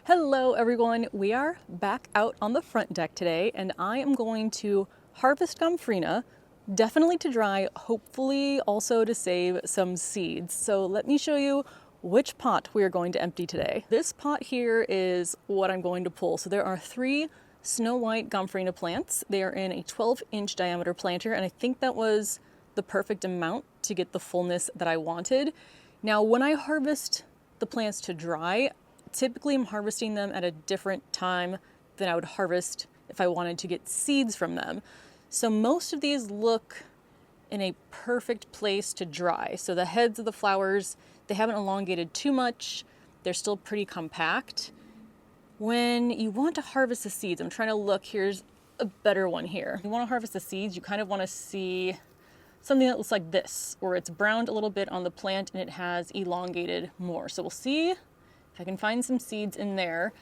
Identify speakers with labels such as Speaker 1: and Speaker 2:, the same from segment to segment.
Speaker 1: Hello everyone, we are back out on the front deck today and I am going to harvest Gomphrena, definitely to dry, hopefully also to save some seeds. So let me show you which pot we are going to empty today. This pot here is what I'm going to pull. So there are 3 snow white Gomphrena plants. They are in a 12-inch diameter planter and I think that was the perfect amount to get the fullness that I wanted. Now when I harvest the plants to dry, typically I'm harvesting them at a different time than I would harvest if I wanted to get seeds from them. So most of these look in a perfect place to dry. So the heads of the flowers, they haven't elongated too much. They're still pretty compact. When you want to harvest the seeds, I'm trying to look, here's a better one here. You want to harvest the seeds, you kind of want to see something that looks like this, where it's browned a little bit on the plant and it has elongated more. So we'll see if I can find some seeds in there.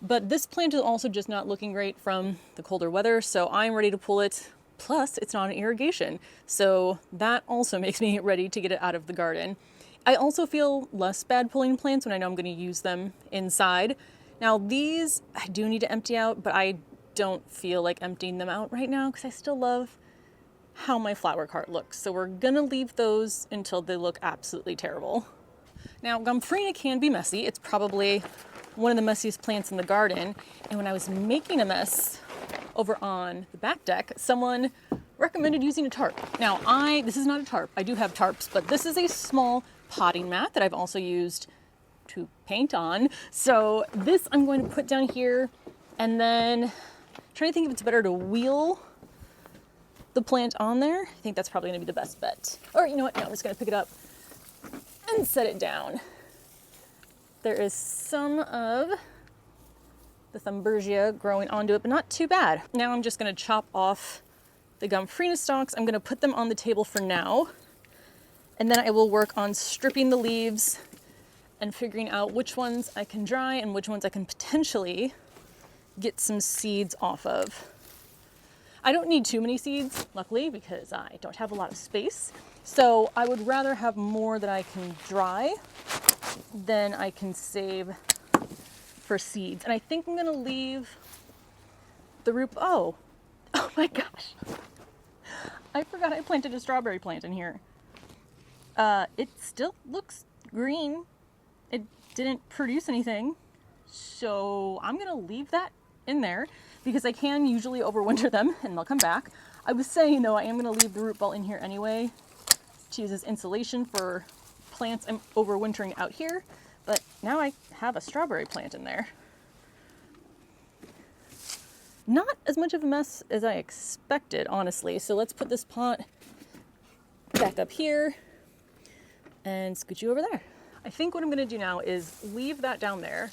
Speaker 1: But this plant is also just not looking great from the colder weather, so I'm ready to pull it. Plus, it's not an irrigation, so that also makes me ready to get it out of the garden. I also feel less bad pulling plants when I know I'm going to use them inside. Now these I do need to empty out, but I don't feel like emptying them out right now because I still love how my flower cart looks. So we're gonna leave those until they look absolutely terrible. Now, Gomphrena can be messy. It's probably one of the messiest plants in the garden. And when I was making a mess over on the back deck, someone recommended using a tarp. Now, this is not a tarp. I do have tarps, but this is a small potting mat that I've also used to paint on. So this I'm going to put down here and then trying to think if it's better to wheel the plant on there. I think that's probably gonna be the best bet. Or you know what, no, I'm just gonna pick it up and set it down. There is some of the Thumbergia growing onto it, but not too bad. Now I'm just gonna chop off the Gomphrena stalks. I'm gonna put them on the table for now, and then I will work on stripping the leaves and figuring out which ones I can dry and which ones I can potentially get some seeds off of. I don't need too many seeds, luckily, because I don't have a lot of space. So I would rather have more that I can dry than I can save for seeds. And I think I'm gonna leave the root, oh my gosh. I forgot I planted a strawberry plant in here. It still looks green. It didn't produce anything. So I'm gonna leave that in there because I can usually overwinter them and they'll come back. I was saying though, I am gonna leave the root ball in here anyway to use as insulation for plants I'm overwintering out here, but now I have a strawberry plant in there. Not as much of a mess as I expected, honestly. So let's put this pot back up here and scoot you over there. I think what I'm gonna do now is leave that down there.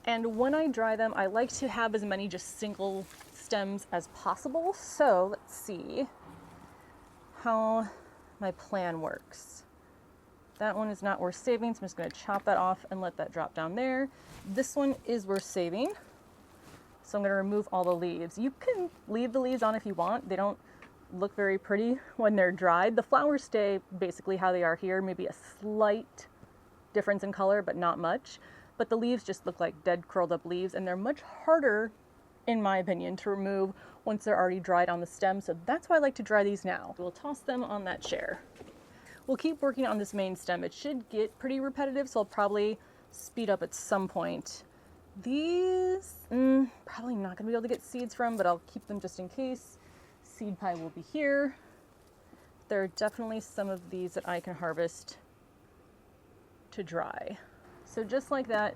Speaker 1: And when I dry them, I like to have as many just single stems as possible. So let's see how my plan works. That one is not worth saving, so I'm just gonna chop that off and let that drop down there. This one is worth saving, so I'm gonna remove all the leaves. You can leave the leaves on if you want. They don't look very pretty when they're dried. The flowers stay basically how they are here, maybe a slight difference in color, but not much. But the leaves just look like dead curled up leaves, and they're much harder, in my opinion, to remove once they're already dried on the stem. So that's why I like to dry these now. We'll toss them on that chair. We'll keep working on this main stem. It should get pretty repetitive, so I'll probably speed up at some point. These, probably not gonna be able to get seeds from, but I'll keep them just in case. Seed pie will be here. There are definitely some of these that I can harvest to dry. So just like that,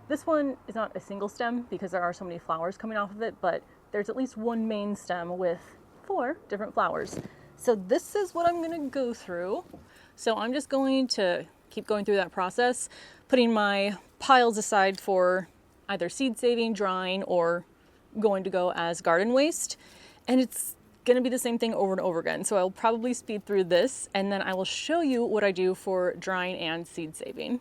Speaker 1: this one is not a single stem because there are so many flowers coming off of it, but there's at least one main stem with 4 different flowers. So this is what I'm gonna go through. So I'm just going to keep going through that process, putting my piles aside for either seed saving, drying, or going to go as garden waste. And it's gonna be the same thing over and over again. So I'll probably speed through this and then I will show you what I do for drying and seed saving.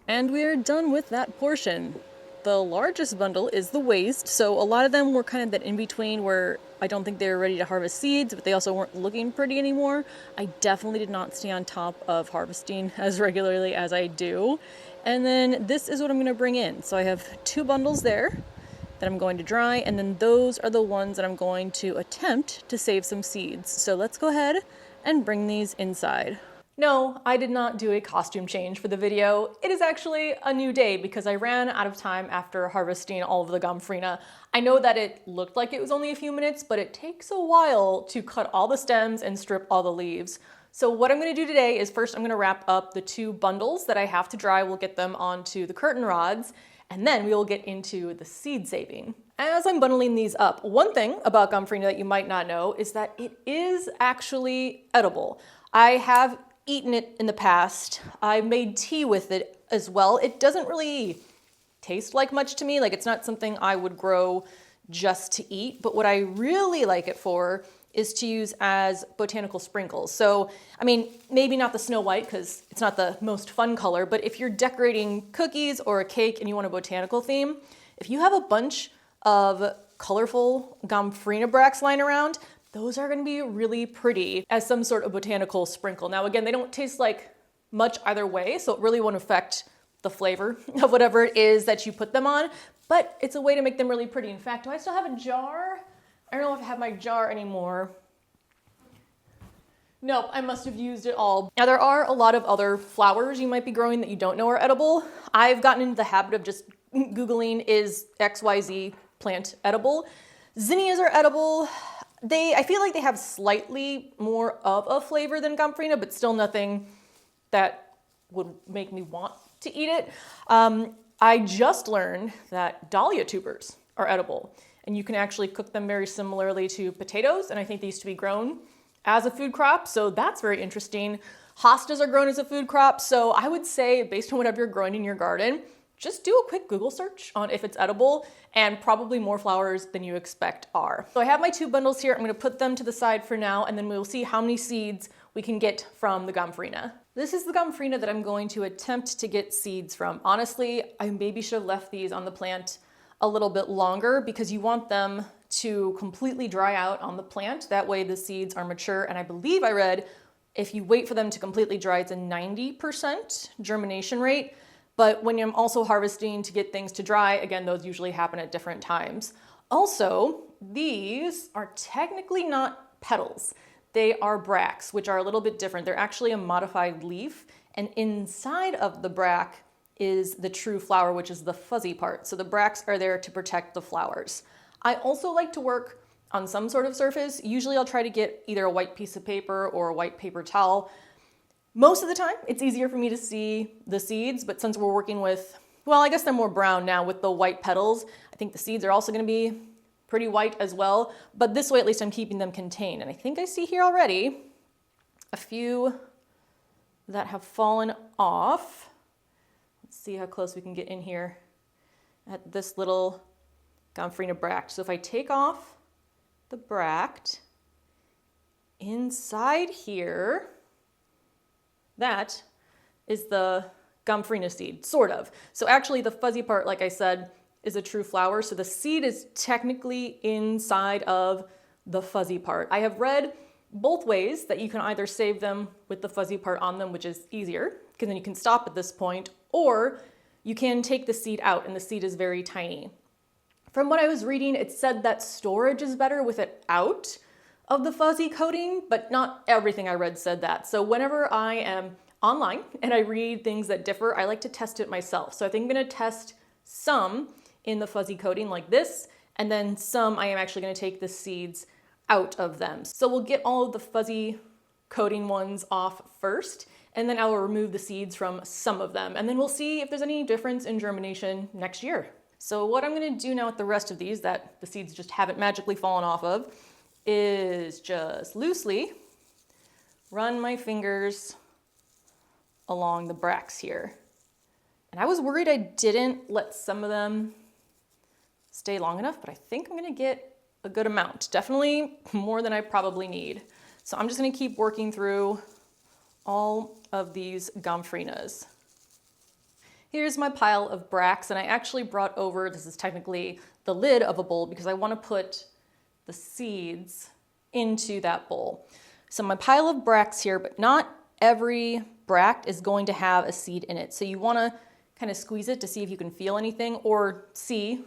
Speaker 1: And we are done with that portion. The largest bundle is the waste, so a lot of them were kind of that in between where I don't think they were ready to harvest seeds, but they also weren't looking pretty anymore. I definitely did not stay on top of harvesting as regularly as I do. And then this is what I'm going to bring in. So I have 2 bundles there that I'm going to dry, and then those are the ones that I'm going to attempt to save some seeds. So let's go ahead and bring these inside. No, I did not do a costume change for the video. It is actually a new day because I ran out of time after harvesting all of the Gomphrena. I know that it looked like it was only a few minutes, but it takes a while to cut all the stems and strip all the leaves. So what I'm going to do today is first I'm going to wrap up the 2 bundles that I have to dry. We'll get them onto the curtain rods, and then we will get into the seed saving. As I'm bundling these up, one thing about Gomphrena that you might not know is that it is actually edible. I have eaten it in the past. I made tea with it as well. It doesn't really taste like much to me. Like, it's not something I would grow just to eat, but what I really like it for is to use as botanical sprinkles. So, I mean, maybe not the Snow White because it's not the most fun color, but if you're decorating cookies or a cake and you want a botanical theme, if you have a bunch of colorful Gomphrena bracts lying around, those are going to be really pretty as some sort of botanical sprinkle. Now, again, they don't taste like much either way, so it really won't affect the flavor of whatever it is that you put them on, but it's a way to make them really pretty. In fact, do I still have a jar? I don't know if I have my jar anymore. Nope, I must have used it all. Now, there are a lot of other flowers you might be growing that you don't know are edible. I've gotten into the habit of just Googling, is XYZ plant edible? Zinnias are edible. I feel like they have slightly more of a flavor than Gomphrena, but still nothing that would make me want to eat it. I just learned that dahlia tubers are edible, and you can actually cook them very similarly to potatoes, and I think they used to be grown as a food crop, so that's very interesting. Hostas are grown as a food crop, so I would say, based on whatever you're growing in your garden, just do a quick Google search on if it's edible, and probably more flowers than you expect are. So I have my 2 bundles here. I'm going to put them to the side for now, and then we'll see how many seeds we can get from the Gomphrena. This is the Gomphrena that I'm going to attempt to get seeds from. Honestly, I maybe should have left these on the plant a little bit longer because you want them to completely dry out on the plant. That way the seeds are mature, and I believe I read if you wait for them to completely dry, it's a 90% germination rate. But when I'm also harvesting to get things to dry, again, those usually happen at different times. Also, these are technically not petals. They are bracts, which are a little bit different. They're actually a modified leaf, and inside of the bract is the true flower, which is the fuzzy part. So the bracts are there to protect the flowers. I also like to work on some sort of surface. Usually I'll try to get either a white piece of paper or a white paper towel. Most of the time, it's easier for me to see the seeds, but since we're working with, well, I guess they're more brown now with the white petals, I think the seeds are also going to be pretty white as well, but this way at least I'm keeping them contained. And I think I see here already a few that have fallen off. Let's see how close we can get in here at this little Gomphrena bract. So if I take off the bract, inside here, that is the Gomphrena seed, sort of. So actually the fuzzy part, like I said, is a true flower. So the seed is technically inside of the fuzzy part. I have read both ways that you can either save them with the fuzzy part on them, which is easier, because then you can stop at this point, or you can take the seed out and the seed is very tiny. From what I was reading, it said that storage is better with it out of the fuzzy coating, but not everything I read said that. So whenever I am online and I read things that differ, I like to test it myself. So I think I'm gonna test some in the fuzzy coating like this, and then some I am actually gonna take the seeds out of them. So we'll get all of the fuzzy coating ones off first, and then I will remove the seeds from some of them, and then we'll see if there's any difference in germination next year. So what I'm gonna do now with the rest of these that the seeds just haven't magically fallen off of is just loosely run my fingers along the bracts here. And I was worried I didn't let some of them stay long enough, but I think I'm gonna get a good amount. Definitely more than I probably need. So I'm just gonna keep working through all of these Gompphrenas. Here's my pile of bracts, and I actually brought over, this is technically the lid of a bowl because I want to put the seeds into that bowl. So my pile of bracts here, but not every bract is going to have a seed in it. So you want to kind of squeeze it to see if you can feel anything or see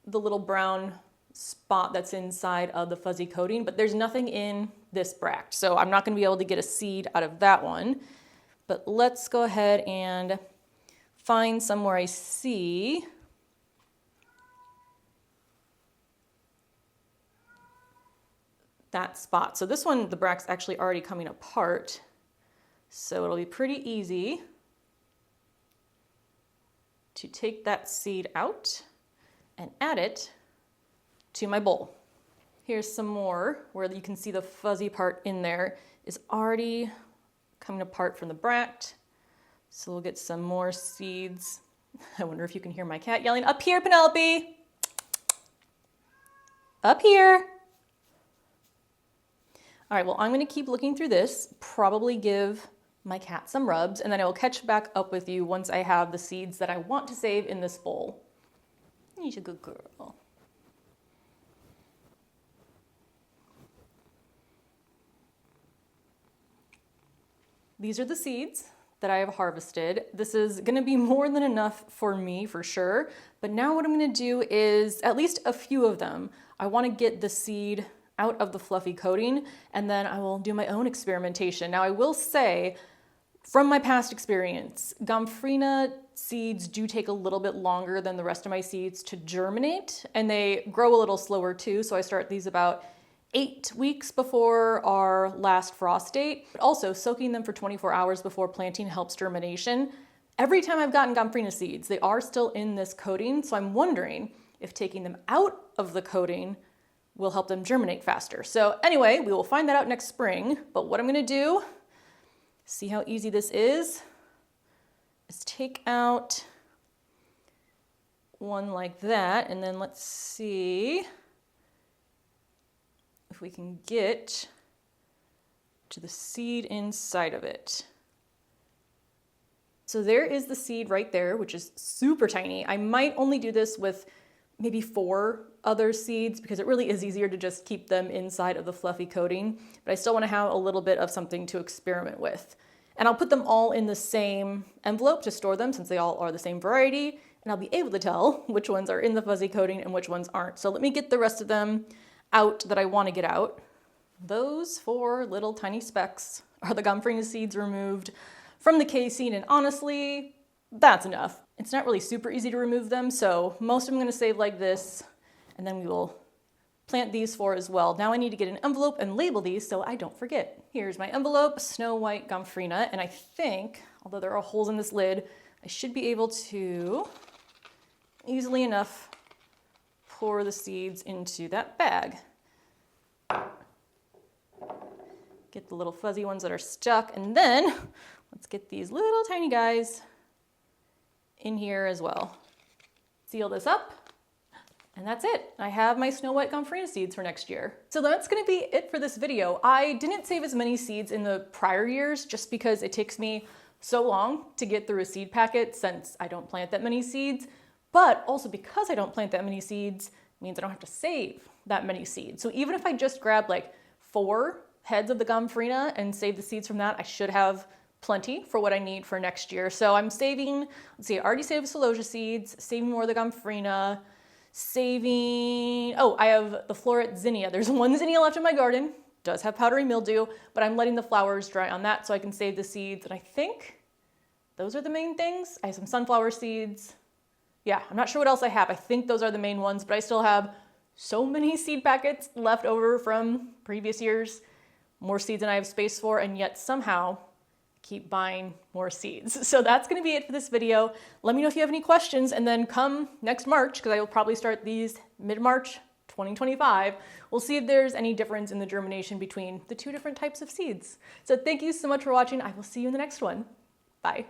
Speaker 1: the little brown spot that's inside of the fuzzy coating, but there's nothing in this bract. So I'm not going to be able to get a seed out of that one. But let's go ahead and find somewhere I see that spot. So this one, the bract's actually already coming apart. So it'll be pretty easy to take that seed out and add it to my bowl. Here's some more where you can see the fuzzy part in there is already coming apart from the bract. So we'll get some more seeds. I wonder if you can hear my cat yelling, "Up here, Penelope! Up here!" All right, well, I'm gonna keep looking through this, probably give my cat some rubs, and then I will catch back up with you once I have the seeds that I want to save in this bowl. You're a good girl. These are the seeds that I have harvested. This is gonna be more than enough for me for sure, but now what I'm gonna do is at least a few of them. I wanna get the seed out of the fluffy coating, and then I will do my own experimentation. Now I will say, from my past experience, Gomphrena seeds do take a little bit longer than the rest of my seeds to germinate, and they grow a little slower too, so I start these about 8 weeks before our last frost date. But also, soaking them for 24 hours before planting helps germination. Every time I've gotten Gomphrena seeds, they are still in this coating, so I'm wondering if taking them out of the coating will help them germinate faster. So anyway, we will find that out next spring, but what I'm gonna do, see how easy this is take out one like that, and then let's see if we can get to the seed inside of it. So there is the seed right there, which is super tiny. I might only do this with maybe 4 other seeds because it really is easier to just keep them inside of the fluffy coating, but I still want to have a little bit of something to experiment with. And I'll put them all in the same envelope to store them since they all are the same variety, and I'll be able to tell which ones are in the fuzzy coating and which ones aren't. So let me get the rest of them out that I want to get out. Those 4 little tiny specks are the Gomphrena seeds removed from the casing, and honestly, that's enough. It's not really super easy to remove them, so most of them I'm going to save like this, and then we will plant these 4 as well. Now I need to get an envelope and label these so I don't forget. Here's my envelope, Snow White Gomphrena, and I think, although there are holes in this lid, I should be able to easily enough pour the seeds into that bag. Get the little fuzzy ones that are stuck, and then let's get these little tiny guys in here as well. Seal this up, and that's it. I have my Snow White Gomphrena seeds for next year. So that's gonna be it for this video. I didn't save as many seeds in the prior years just because it takes me so long to get through a seed packet since I don't plant that many seeds, but also because I don't plant that many seeds means I don't have to save that many seeds. So even if I just grab like 4 heads of the Gomphrena and save the seeds from that, I should have plenty for what I need for next year. So I'm saving, let's see, I already saved celosia seeds, saving more of the Gomphrena, saving, oh, I have the floret zinnia. There's one zinnia left in my garden, does have powdery mildew, but I'm letting the flowers dry on that so I can save the seeds. And I think those are the main things. I have some sunflower seeds. Yeah, I'm not sure what else I have. I think those are the main ones, but I still have so many seed packets left over from previous years, more seeds than I have space for, and yet somehow keep buying more seeds. So that's gonna be it for this video. Let me know if you have any questions, and then come next March, because I will probably start these mid-March 2025, we'll see if there's any difference in the germination between the 2 different types of seeds. So thank you so much for watching. I will see you in the next one. Bye.